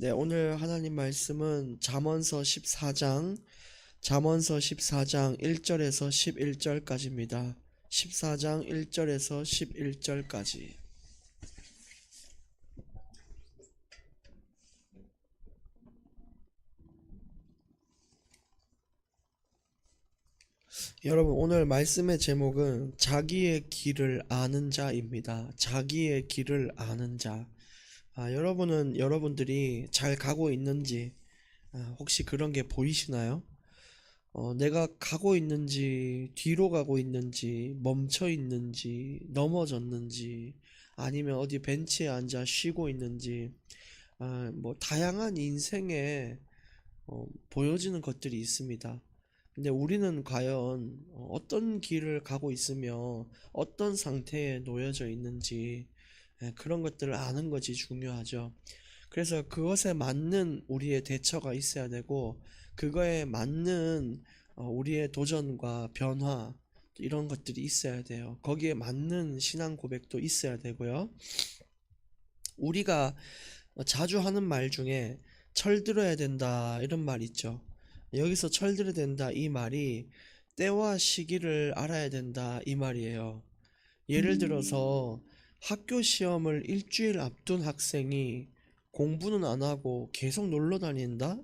네, 오늘 하나님 말씀은 잠언서 14장 1절에서 11절까지입니다. 14장 1절에서 11절까지. 여러분, 오늘 말씀의 제목은 자기의 길을 아는 자입니다. 자기의 길을 아는 자. 여러분은 여러분들이 잘 가고 있는지 혹시 그런 게 보이시나요? 내가 가고 있는지, 뒤로 가고 있는지, 멈춰 있는지, 넘어졌는지, 아니면 어디 벤치에 앉아 쉬고 있는지, 뭐 다양한 인생에 보여지는 것들이 있습니다. 근데 우리는 과연 어떤 길을 가고 있으며 어떤 상태에 놓여져 있는지 그런 것들을 아는 것이 중요하죠. 그래서 그것에 맞는 우리의 대처가 있어야 되고 그거에 맞는 우리의 도전과 변화 이런 것들이 있어야 돼요. 거기에 맞는 신앙 고백도 있어야 되고요. 우리가 자주 하는 말 중에 철들어야 된다 이런 말 있죠. 여기서 철들어야 된다 이 말이 때와 시기를 알아야 된다 이 말이에요. 예를 들어서 학교 시험을 일주일 앞둔 학생이 공부는 안 하고 계속 놀러 다닌다?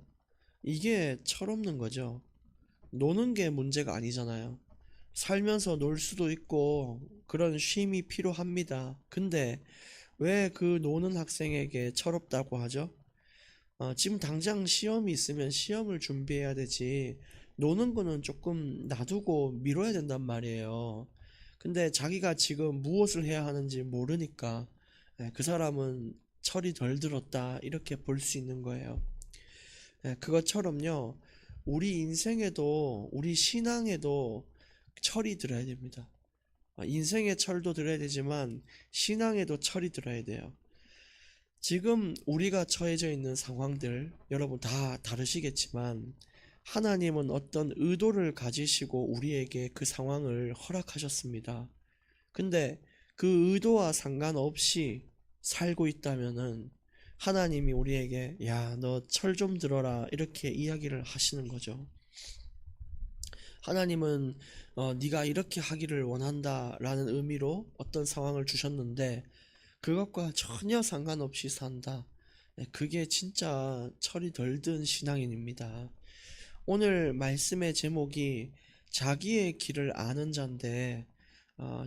이게 철없는 거죠. 노는 게 문제가 아니잖아요. 살면서 놀 수도 있고 그런 쉼이 필요합니다. 근데 왜 그 노는 학생에게 철없다고 하죠? 지금 당장 시험이 있으면 시험을 준비해야 되지. 노는 거는 조금 놔두고 미뤄야 된단 말이에요. 근데 자기가 지금 무엇을 해야 하는지 모르니까 그 사람은 철이 덜 들었다 이렇게 볼 수 있는 거예요. 그것처럼요. 우리 인생에도 우리 신앙에도 철이 들어야 됩니다. 인생의 철도 들어야 되지만 신앙에도 철이 들어야 돼요. 지금 우리가 처해져 있는 상황들 여러분 다 다르시겠지만 하나님은 어떤 의도를 가지시고 우리에게 그 상황을 허락하셨습니다. 근데 그 의도와 상관없이 살고 있다면은 하나님이 우리에게 야, 너 철 좀 들어라 이렇게 이야기를 하시는 거죠. 하나님은 네가 이렇게 하기를 원한다라는 의미로 어떤 상황을 주셨는데 그것과 전혀 상관없이 산다. 그게 진짜 철이 덜 든 신앙인입니다. 오늘 말씀의 제목이 자기의 길을 아는 자인데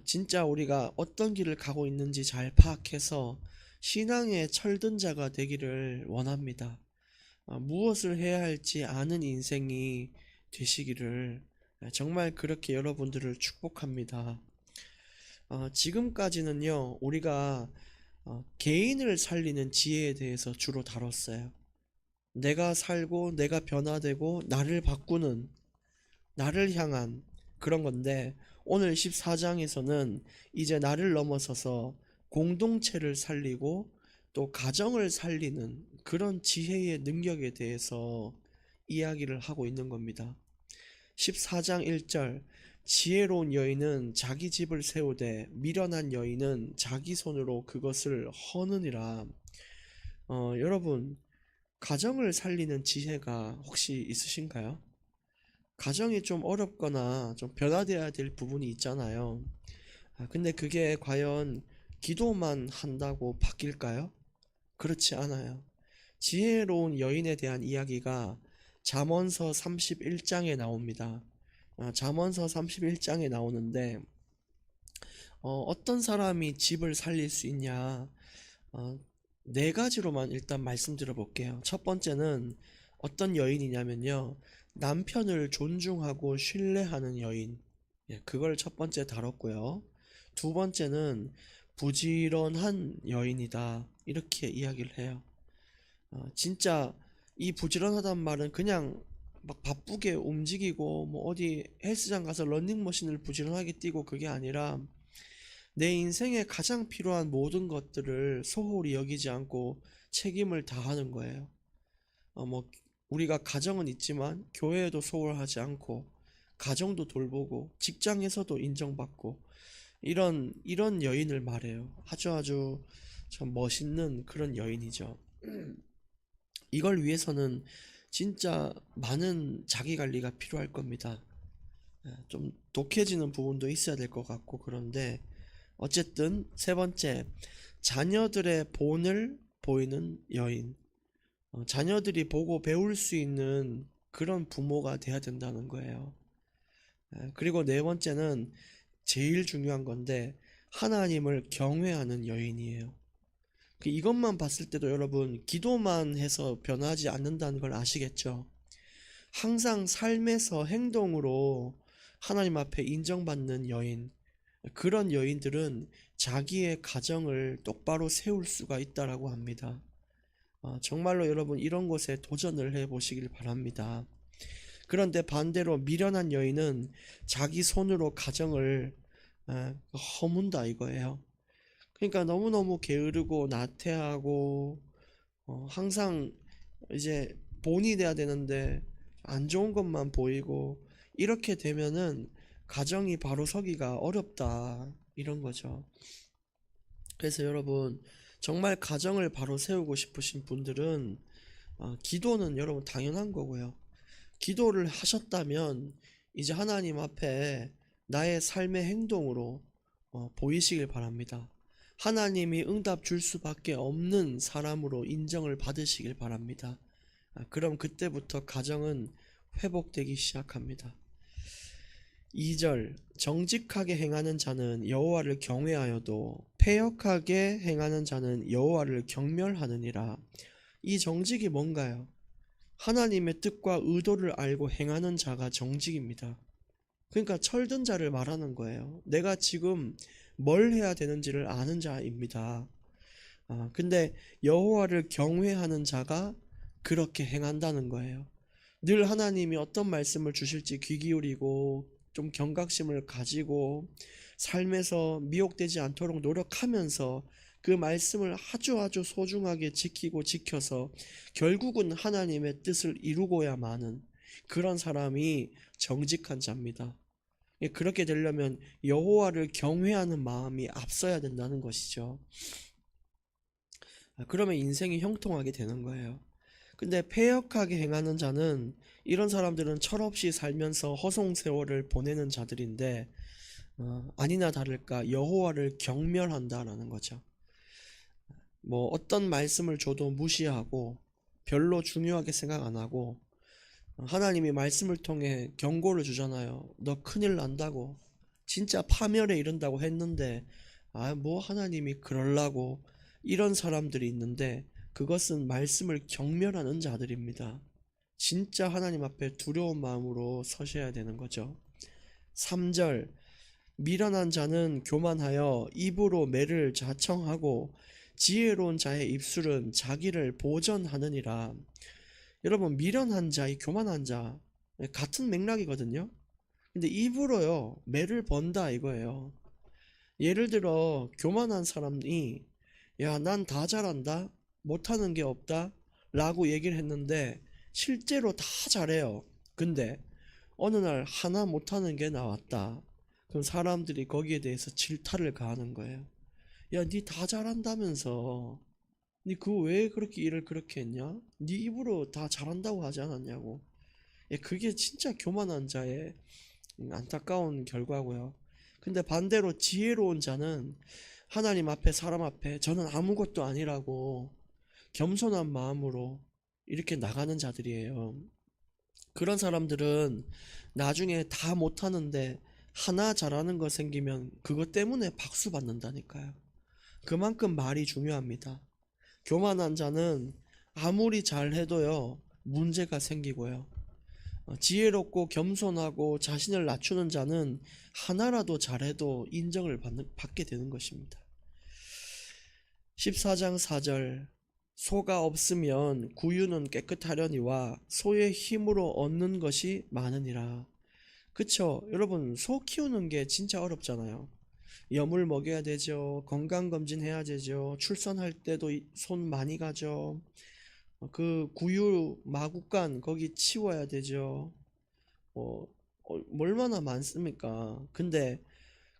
진짜 우리가 어떤 길을 가고 있는지 잘 파악해서 신앙의 철든 자가 되기를 원합니다. 무엇을 해야 할지 아는 인생이 되시기를 정말 그렇게 여러분들을 축복합니다. 지금까지는요, 우리가 개인을 살리는 지혜에 대해서 주로 다뤘어요. 내가 살고, 내가 변화되고, 나를 바꾸는, 나를 향한 그런 건데, 오늘 14장에서는 이제 나를 넘어서서 공동체를 살리고, 또 가정을 살리는 그런 지혜의 능력에 대해서 이야기를 하고 있는 겁니다. 14장 1절 지혜로운 여인은 자기 집을 세우되 미련한 여인은 자기 손으로 그것을 허느니라. 여러분 가정을 살리는 지혜가 혹시 있으신가요? 가정이 좀 어렵거나 좀 변화되어야 될 부분이 있잖아요. 근데 그게 과연 기도만 한다고 바뀔까요? 그렇지 않아요. 지혜로운 여인에 대한 이야기가 잠언서 31장에 나옵니다. 잠언서 31장에 나오는데 어떤 사람이 집을 살릴 수 있냐? 어, 네 가지로만 일단 말씀드려 볼게요. 첫 번째는 어떤 여인이냐면요. 남편을 존중하고 신뢰하는 여인. 예, 그걸 첫 번째 다뤘고요. 두 번째는 부지런한 여인이다. 이렇게 이야기를 해요. 진짜 이 부지런하단 말은 그냥 막 바쁘게 움직이고 뭐 어디 헬스장 가서 러닝머신을 부지런하게 뛰고 그게 아니라 내 인생에 가장 필요한 모든 것들을 소홀히 여기지 않고 책임을 다하는 거예요. 뭐 우리가 가정은 있지만 교회에도 소홀하지 않고 가정도 돌보고 직장에서도 인정받고 이런 여인을 말해요. 아주 참 멋있는 그런 여인이죠. 이걸 위해서는 진짜 많은 자기 관리가 필요할 겁니다. 좀 독해지는 부분도 있어야 될 것 같고, 그런데 어쨌든 세 번째, 자녀들의 본을 보이는 여인. 자녀들이 보고 배울 수 있는 그런 부모가 돼야 된다는 거예요. 그리고 네 번째는 제일 중요한 건데, 하나님을 경외하는 여인이에요. 이것만 봤을 때도 여러분, 기도만 해서 변하지 않는다는 걸 아시겠죠? 항상 삶에서 행동으로 하나님 앞에 인정받는 여인, 그런 여인들은 자기의 가정을 똑바로 세울 수가 있다라고 합니다. 정말로 여러분, 이런 것에 도전을 해 보시길 바랍니다. 그런데 반대로 미련한 여인은 자기 손으로 가정을 허문다 이거예요. 그러니까 너무너무 게으르고 나태하고, 항상 이제 본이 돼야 되는데 안 좋은 것만 보이고, 이렇게 되면은 가정이 바로 서기가 어렵다 이런 거죠. 그래서 여러분, 정말 가정을 바로 세우고 싶으신 분들은 기도는 여러분 당연한 거고요. 기도를 하셨다면 이제 하나님 앞에 나의 삶의 행동으로 보이시길 바랍니다. 하나님이 응답 줄 수밖에 없는 사람으로 인정을 받으시길 바랍니다. 그럼 그때부터 가정은 회복되기 시작합니다. 2절, 정직하게 행하는 자는 여호와를 경외하여도 패역하게 행하는 자는 여호와를 경멸하느니라. 이 정직이 뭔가요? 하나님의 뜻과 의도를 알고 행하는 자가 정직입니다. 그러니까 철든 자를 말하는 거예요. 내가 지금 뭘 해야 되는지를 아는 자입니다. 근데 여호와를 경외하는 자가 그렇게 행한다는 거예요. 늘 하나님이 어떤 말씀을 주실지 귀 기울이고 좀 경각심을 가지고 삶에서 미혹되지 않도록 노력하면서 그 말씀을 아주 소중하게 지키고 지켜서 결국은 하나님의 뜻을 이루고야마는 그런 사람이 정직한 자입니다. 그렇게 되려면 여호와를 경외하는 마음이 앞서야 된다는 것이죠. 그러면 인생이 형통하게 되는 거예요. 근데 패역하게 행하는 자는, 이런 사람들은 철없이 살면서 허송세월을 보내는 자들인데 아니나 다를까 여호와를 경멸한다라는 거죠. 뭐 어떤 말씀을 줘도 무시하고 별로 중요하게 생각 안 하고, 하나님이 말씀을 통해 경고를 주잖아요. 너 큰일 난다고, 진짜 파멸에 이른다고 했는데 뭐 하나님이 그럴라고, 이런 사람들이 있는데 그것은 말씀을 경멸하는 자들입니다. 진짜 하나님 앞에 두려운 마음으로 서셔야 되는 거죠. 3절, 미련한 자는 교만하여 입으로 매를 자청하고 지혜로운 자의 입술은 자기를 보전하느니라. 여러분, 미련한 자, 이 교만한 자 같은 맥락이거든요. 근데 입으로요 매를 번다 이거예요. 예를 들어 교만한 사람이 야, 난 다 잘한다, 못하는 게 없다 라고 얘기를 했는데 실제로 다 잘해요. 근데 어느 날 하나 못하는 게 나왔다. 그럼 사람들이 거기에 대해서 질타를 가하는 거예요. 야, 니 다 잘한다면서 니 그거 왜 그렇게 일을 그렇게 했냐? 니 입으로 다 잘한다고 하지 않았냐고. 그게 진짜 교만한 자의 안타까운 결과고요. 근데 반대로 지혜로운 자는 하나님 앞에 사람 앞에 저는 아무것도 아니라고 겸손한 마음으로 이렇게 나가는 자들이에요. 그런 사람들은 나중에 다 못하는데 하나 잘하는 거 생기면 그것 때문에 박수 받는다니까요. 그만큼 말이 중요합니다. 교만한 자는 아무리 잘해도요 문제가 생기고요. 지혜롭고 겸손하고 자신을 낮추는 자는 하나라도 잘해도 인정을 받게 되는 것입니다. 14장 4절, 소가 없으면 구유는 깨끗하려니와 소의 힘으로 얻는 것이 많으니라. 그쵸? 여러분, 소 키우는 게 진짜 어렵잖아요. 염을 먹여야 되죠. 건강검진 해야 되죠. 출산할 때도 손 많이 가죠. 그 구유 마구간 거기 치워야 되죠. 얼마나 많습니까? 근데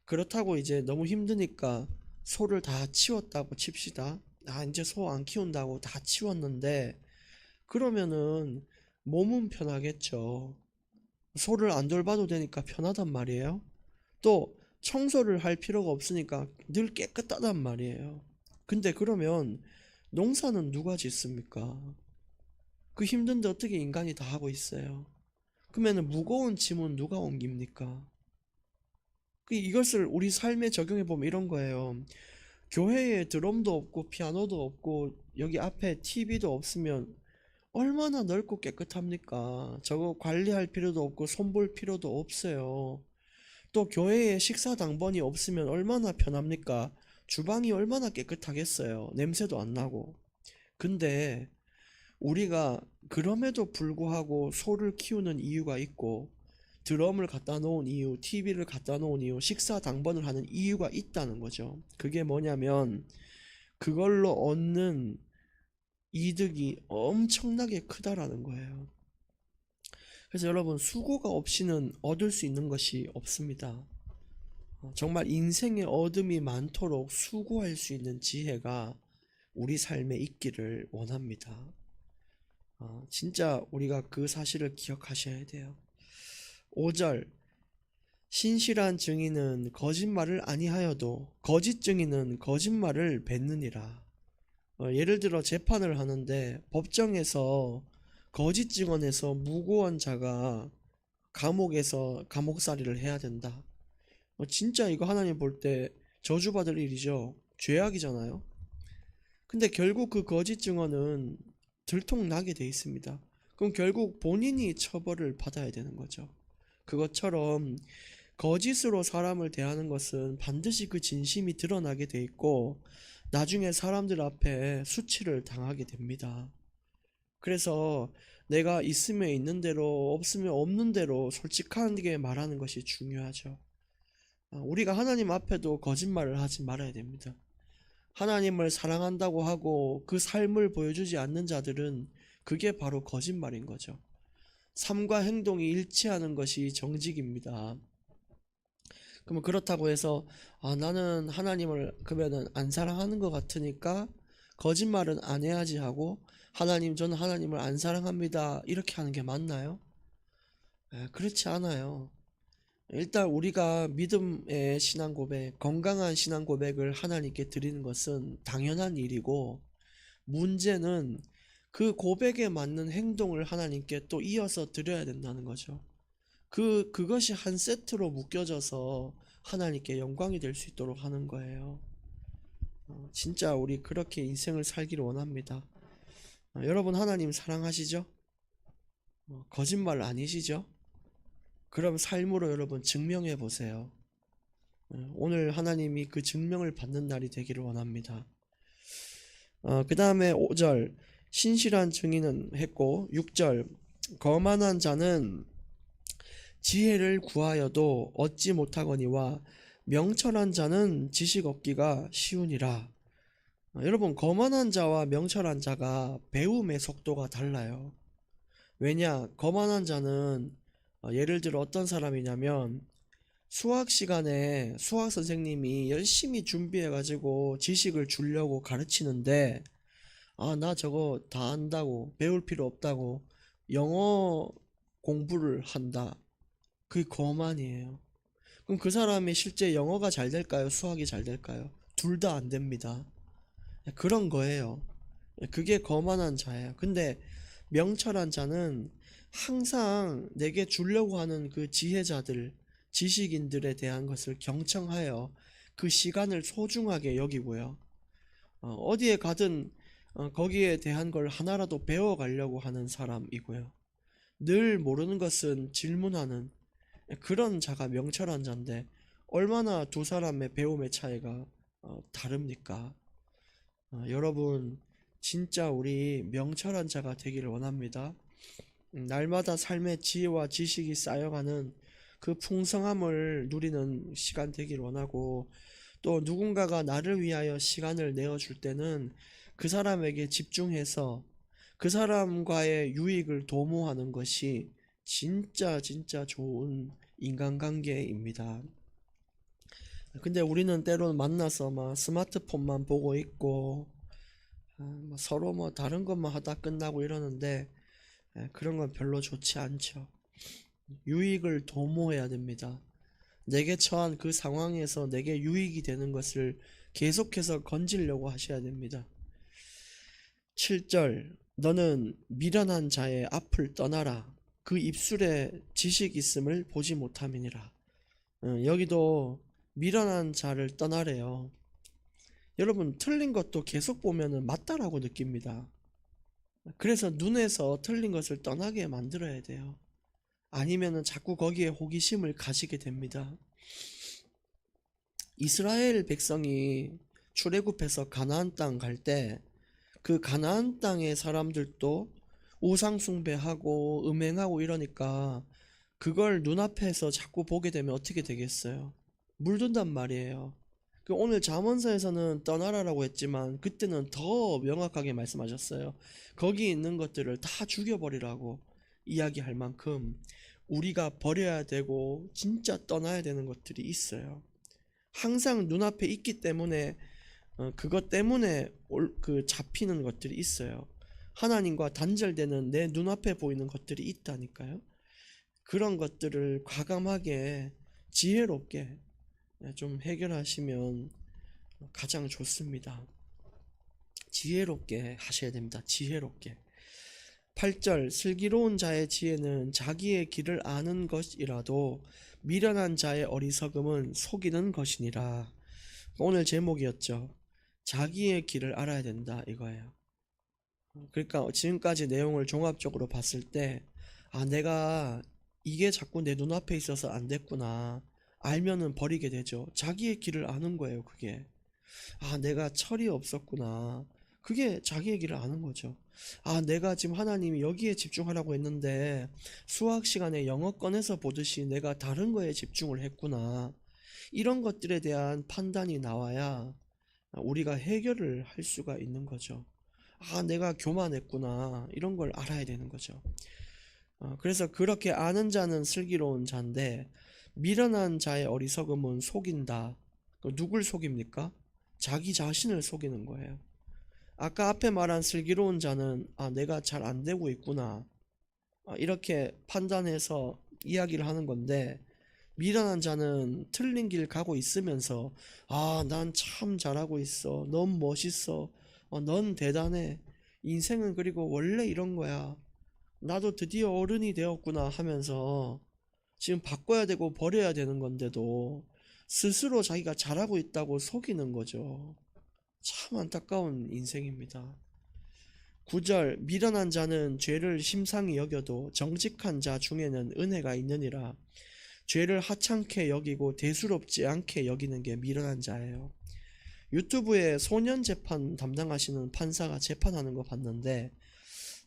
그렇다고 이제 너무 힘드니까 소를 다 치웠다고 칩시다. 이제 소 안 키운다고 다 치웠는데 그러면은 몸은 편하겠죠. 소를 안 돌봐도 되니까 편하단 말이에요. 또 청소를 할 필요가 없으니까 늘 깨끗하단 말이에요. 근데 그러면 농사는 누가 짓습니까? 그 힘든데 어떻게 인간이 다 하고 있어요? 그러면 무거운 짐은 누가 옮깁니까? 이것을 우리 삶에 적용해 보면 이런 거예요. 교회에 드럼도 없고 피아노도 없고 여기 앞에 TV도 없으면 얼마나 넓고 깨끗합니까? 저거 관리할 필요도 없고 손볼 필요도 없어요. 또 교회에 식사 당번이 없으면 얼마나 편합니까? 주방이 얼마나 깨끗하겠어요. 냄새도 안 나고. 근데 우리가 그럼에도 불구하고 소를 키우는 이유가 있고 드럼을 갖다 놓은 이유, TV를 갖다 놓은 이유, 식사 당번을 하는 이유가 있다는 거죠. 그게 뭐냐면 그걸로 얻는 이득이 엄청나게 크다라는 거예요. 그래서 여러분 수고가 없이는 얻을 수 있는 것이 없습니다. 정말 인생의 어둠이 많도록 수고할 수 있는 지혜가 우리 삶에 있기를 원합니다. 진짜 우리가 그 사실을 기억하셔야 돼요. 5절 신실한 증인은 거짓말을 아니하여도 거짓 증인은 거짓말을 뱉느니라. 예를 들어 재판을 하는데 법정에서 거짓 증언에서 무고한 자가 감옥에서 감옥살이를 해야 된다. 진짜 이거 하나님 볼 때 저주받을 일이죠. 죄악이잖아요. 근데 결국 그 거짓 증언은 들통나게 돼 있습니다. 그럼 결국 본인이 처벌을 받아야 되는 거죠. 그것처럼 거짓으로 사람을 대하는 것은 반드시 그 진심이 드러나게 돼 있고 나중에 사람들 앞에 수치를 당하게 됩니다. 그래서 내가 있으면 있는 대로 없으면 없는 대로 솔직하게 말하는 것이 중요하죠. 우리가 하나님 앞에도 거짓말을 하지 말아야 됩니다. 하나님을 사랑한다고 하고 그 삶을 보여주지 않는 자들은 그게 바로 거짓말인 거죠. 삶과 행동이 일치하는 것이 정직입니다. 그러면 그렇다고 해서 나는 하나님을 그러면은 안 사랑하는 것 같으니까 거짓말은 안 해야지 하고 하나님 저는 하나님을 안 사랑합니다 이렇게 하는 게 맞나요? 그렇지 않아요. 일단 우리가 믿음의 신앙 고백, 건강한 신앙 고백을 하나님께 드리는 것은 당연한 일이고 문제는 그 고백에 맞는 행동을 하나님께 또 이어서 드려야 된다는 거죠. 그것이 한 세트로 묶여져서 하나님께 영광이 될 수 있도록 하는 거예요. 진짜 우리 그렇게 인생을 살기를 원합니다. 여러분 하나님 사랑하시죠? 거짓말 아니시죠? 그럼 삶으로 여러분 증명해 보세요. 오늘 하나님이 그 증명을 받는 날이 되기를 원합니다. 그 다음에 5절 신실한 증인은 했고 6절 거만한 자는 지혜를 구하여도 얻지 못하거니와 명철한 자는 지식 얻기가 쉬우니라. 여러분 거만한 자와 명철한 자가 배움의 속도가 달라요. 왜냐? 거만한 자는 예를 들어 어떤 사람이냐면 수학 시간에 수학 선생님이 열심히 준비해가지고 지식을 주려고 가르치는데 나 저거 다 안다고 배울 필요 없다고 영어 공부를 한다. 그게 거만이에요. 그럼 그 사람이 실제 영어가 잘 될까요? 수학이 잘 될까요? 둘 다 안 됩니다. 그런 거예요. 그게 거만한 자예요. 근데 명철한 자는 항상 내게 주려고 하는 그 지혜자들, 지식인들에 대한 것을 경청하여 그 시간을 소중하게 여기고요. 어디에 가든 거기에 대한 걸 하나라도 배워가려고 하는 사람이고요. 늘 모르는 것은 질문하는 그런 자가 명철한 자인데 얼마나 두 사람의 배움의 차이가 다릅니까? 여러분 진짜 우리 명철한 자가 되기를 원합니다. 날마다 삶의 지혜와 지식이 쌓여가는 그 풍성함을 누리는 시간 되기를 원하고 또 누군가가 나를 위하여 시간을 내어줄 때는 그 사람에게 집중해서 그 사람과의 유익을 도모하는 것이 진짜 좋은 인간관계입니다. 근데 우리는 때로는 만나서 막 스마트폰만 보고 있고 뭐 서로 뭐 다른 것만 하다 끝나고 이러는데 그런 건 별로 좋지 않죠. 유익을 도모해야 됩니다. 내게 처한 그 상황에서 내게 유익이 되는 것을 계속해서 건지려고 하셔야 됩니다. 7절 너는 미련한 자의 앞을 떠나라. 그 입술에 지식 있음을 보지 못함이니라. 여기도 미련한 자를 떠나래요. 여러분 틀린 것도 계속 보면은 맞다라고 느낍니다. 그래서 눈에서 틀린 것을 떠나게 만들어야 돼요. 아니면은 자꾸 거기에 호기심을 가지게 됩니다. 이스라엘 백성이 출애굽해서 가나안 땅 갈 때 그 가나안 땅의 사람들도 우상 숭배하고 음행하고 이러니까 그걸 눈앞에서 자꾸 보게 되면 어떻게 되겠어요? 물든단 말이에요. 오늘 잠언서에서는 떠나라라고 했지만 그때는 더 명확하게 말씀하셨어요. 거기 있는 것들을 다 죽여버리라고 이야기할 만큼 우리가 버려야 되고 진짜 떠나야 되는 것들이 있어요. 항상 눈앞에 있기 때문에 그것 때문에 그 잡히는 것들이 있어요. 하나님과 단절되는 내 눈앞에 보이는 것들이 있다니까요. 그런 것들을 과감하게 지혜롭게 좀 해결하시면 가장 좋습니다. 지혜롭게 하셔야 됩니다. 지혜롭게. 8절 슬기로운 자의 지혜는 자기의 길을 아는 것이라도 미련한 자의 어리석음은 속이는 것이니라. 오늘 제목이었죠. 자기의 길을 알아야 된다 이거예요. 그러니까 지금까지 내용을 종합적으로 봤을 때 내가 이게 자꾸 내 눈앞에 있어서 안 됐구나 알면은 버리게 되죠. 자기의 길을 아는 거예요. 그게 내가 철이 없었구나, 그게 자기의 길을 아는 거죠. 내가 지금 하나님이 여기에 집중하라고 했는데 수학 시간에 영어 꺼내서 보듯이 내가 다른 거에 집중을 했구나, 이런 것들에 대한 판단이 나와야 우리가 해결을 할 수가 있는 거죠. 내가 교만했구나, 이런 걸 알아야 되는 거죠. 그래서 그렇게 아는 자는 슬기로운 자인데 미련한 자의 어리석음은 속인다. 누굴 속입니까? 자기 자신을 속이는 거예요. 아까 앞에 말한 슬기로운 자는 내가 잘 안 되고 있구나, 이렇게 판단해서 이야기를 하는 건데, 미련한 자는 틀린 길 가고 있으면서 난 참 잘하고 있어, 넌 멋있어, 넌 대단해, 인생은 그리고 원래 이런 거야, 나도 드디어 어른이 되었구나 하면서 지금 바꿔야 되고 버려야 되는 건데도 스스로 자기가 잘하고 있다고 속이는 거죠. 참 안타까운 인생입니다. 9절 미련한 자는 죄를 심상히 여겨도 정직한 자 중에는 은혜가 있느니라. 죄를 하찮게 여기고 대수롭지 않게 여기는 게 미련한 자예요. 유튜브에 소년 재판 담당하시는 판사가 재판하는 거 봤는데,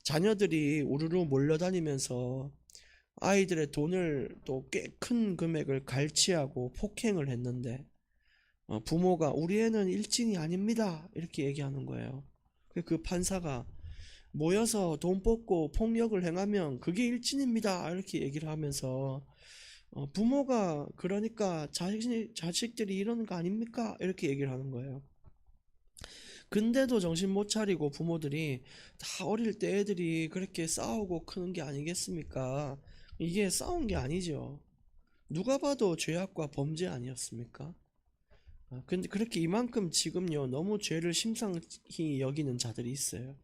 자녀들이 우르르 몰려다니면서 아이들의 돈을 또 꽤 큰 금액을 갈취하고 폭행을 했는데 부모가 우리 애는 일진이 아닙니다 이렇게 얘기하는 거예요. 그 판사가 모여서 돈 뽑고 폭력을 행하면 그게 일진입니다 이렇게 얘기를 하면서 부모가 그러니까 자식들이 이러는 거 아닙니까 이렇게 얘기를 하는 거예요. 근데도 정신 못 차리고 부모들이 다 어릴 때 애들이 그렇게 싸우고 크는 게 아니겠습니까? 이게 싸운 게 아니죠. 누가 봐도 죄악과 범죄 아니었습니까? 근데 그렇게 이만큼 지금요 너무 죄를 심상히 여기는 자들이 있어요.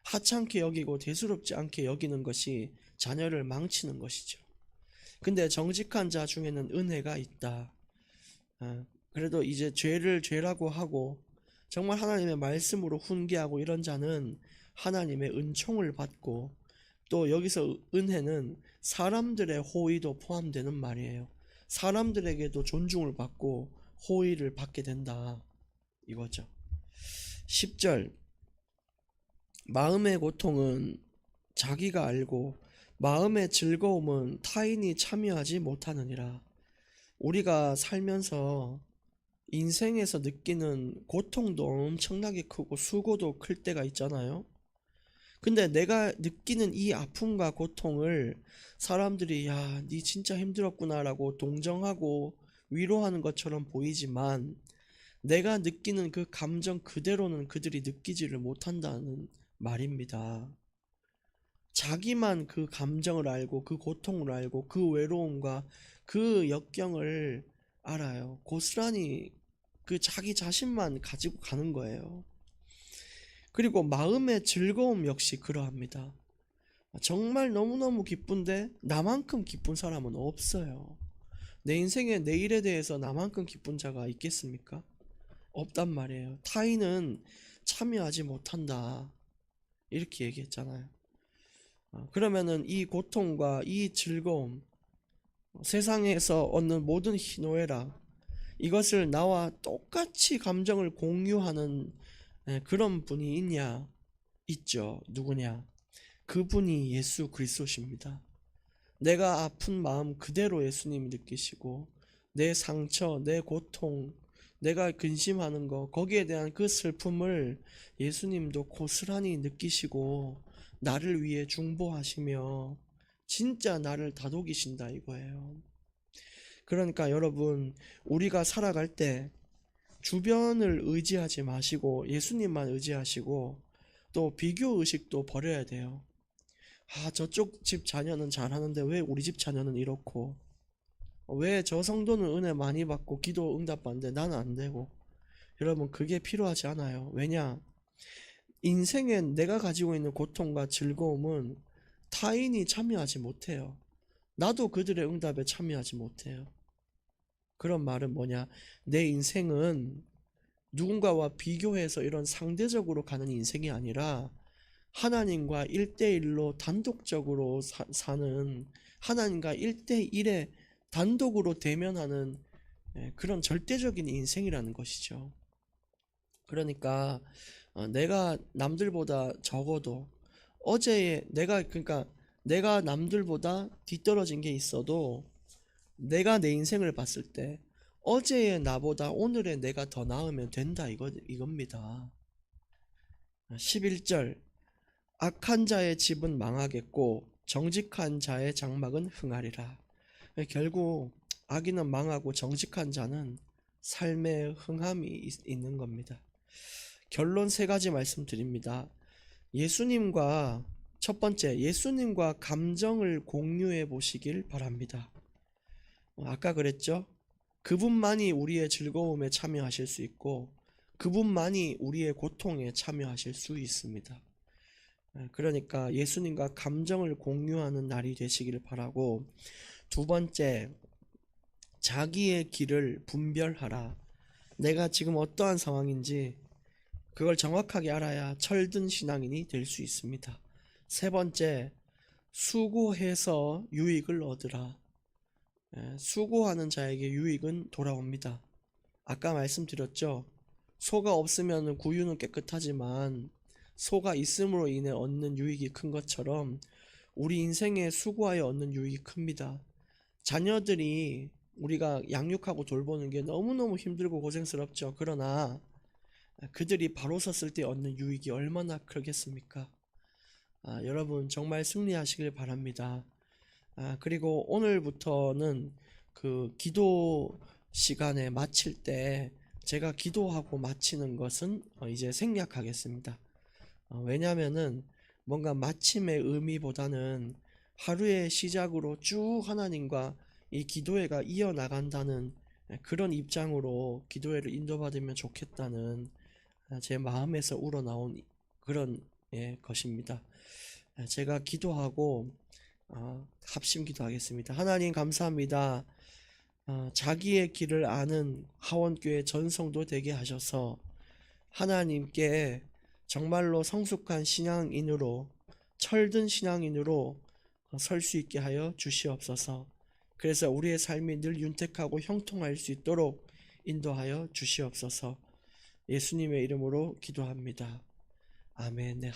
하찮게 여기고 대수롭지 않게 여기는 것이 자녀를 망치는 것이죠. 근데 정직한 자 중에는 은혜가 있다. 그래도 이제 죄를 죄라고 하고 정말 하나님의 말씀으로 훈계하고 이런 자는 하나님의 은총을 받고, 또 여기서 은혜는 사람들의 호의도 포함되는 말이에요. 사람들에게도 존중을 받고 호의를 받게 된다 이거죠. 10절 마음의 고통은 자기가 알고 마음의 즐거움은 타인이 참여하지 못하느니라. 우리가 살면서 인생에서 느끼는 고통도 엄청나게 크고 수고도 클 때가 있잖아요. 근데 내가 느끼는 이 아픔과 고통을 사람들이 야, 니 진짜 힘들었구나 라고 동정하고 위로하는 것처럼 보이지만 내가 느끼는 그 감정 그대로는 그들이 느끼지를 못한다는 말입니다. 자기만 그 감정을 알고 그 고통을 알고 그 외로움과 그 역경을 알아요. 고스란히 그 자기 자신만 가지고 가는 거예요. 그리고 마음의 즐거움 역시 그러합니다. 정말 너무너무 기쁜데 나만큼 기쁜 사람은 없어요. 내 인생의 내일에 대해서 나만큼 기쁜 자가 있겠습니까? 없단 말이에요. 타인은 참여하지 못한다. 이렇게 얘기했잖아요. 그러면은 이 고통과 이 즐거움, 세상에서 얻는 모든 희노애락, 이것을 나와 똑같이 감정을 공유하는 그런 분이 있냐? 있죠. 누구냐? 그분이 예수 그리스도십니다. 내가 아픈 마음 그대로 예수님이 느끼시고 내 상처, 내 고통, 내가 근심하는 거 거기에 대한 그 슬픔을 예수님도 고스란히 느끼시고 나를 위해 중보하시며 진짜 나를 다독이신다 이거예요. 그러니까 여러분, 우리가 살아갈 때 주변을 의지하지 마시고 예수님만 의지하시고 또 비교 의식도 버려야 돼요. 저쪽 집 자녀는 잘하는데 왜 우리 집 자녀는 이렇고, 왜 저 성도는 은혜 많이 받고 기도 응답받는데 나는 안 되고. 여러분, 그게 필요하지 않아요. 왜냐? 인생에 내가 가지고 있는 고통과 즐거움은 타인이 참여하지 못해요. 나도 그들의 응답에 참여하지 못해요. 그런 말은 뭐냐? 내 인생은 누군가와 비교해서 이런 상대적으로 가는 인생이 아니라 하나님과 1대1로 단독적으로 사는, 하나님과 1대1에 단독으로 대면하는 그런 절대적인 인생이라는 것이죠. 그러니까 내가 남들보다 적어도 그러니까 내가 남들보다 뒤떨어진 게 있어도 내가 내 인생을 봤을 때 어제의 나보다 오늘의 내가 더 나으면 된다 이겁니다. 11절, 악한 자의 집은 망하겠고 정직한 자의 장막은 흥하리라. 결국 악인은 망하고 정직한 자는 삶의 흥함이 있는 겁니다. 결론 3가지 말씀드립니다. 첫 번째, 예수님과 감정을 공유해 보시길 바랍니다. 아까 그랬죠? 그분만이 우리의 즐거움에 참여하실 수 있고 그분만이 우리의 고통에 참여하실 수 있습니다. 그러니까 예수님과 감정을 공유하는 날이 되시기를 바라고, 2번째, 자기의 길을 분별하라. 내가 지금 어떠한 상황인지 그걸 정확하게 알아야 철든 신앙인이 될 수 있습니다. 3번째, 수고해서 유익을 얻으라. 수고하는 자에게 유익은 돌아옵니다. 아까 말씀드렸죠. 소가 없으면 구유는 깨끗하지만 소가 있음으로 인해 얻는 유익이 큰 것처럼 우리 인생에 수고하여 얻는 유익이 큽니다. 자녀들이 우리가 양육하고 돌보는 게 너무너무 힘들고 고생스럽죠. 그러나 그들이 바로 섰을 때 얻는 유익이 얼마나 크겠습니까? 여러분 정말 승리하시길 바랍니다. 그리고 오늘부터는 그 기도 시간에 마칠 때 제가 기도하고 마치는 것은 이제 생략하겠습니다. 왜냐면은 뭔가 마침의 의미보다는 하루의 시작으로 쭉 하나님과 이 기도회가 이어나간다는 그런 입장으로 기도회를 인도받으면 좋겠다는 제 마음에서 우러나온 그런 것입니다. 제가 기도하고 합심 기도하겠습니다. 하나님 감사합니다. 자기의 길을 아는 하원교회 전성도 되게 하셔서 하나님께 정말로 성숙한 신앙인으로, 철든 신앙인으로 설 수 있게 하여 주시옵소서. 그래서 우리의 삶이 늘 윤택하고 형통할 수 있도록 인도하여 주시옵소서. 예수님의 이름으로 기도합니다. 아멘. 네.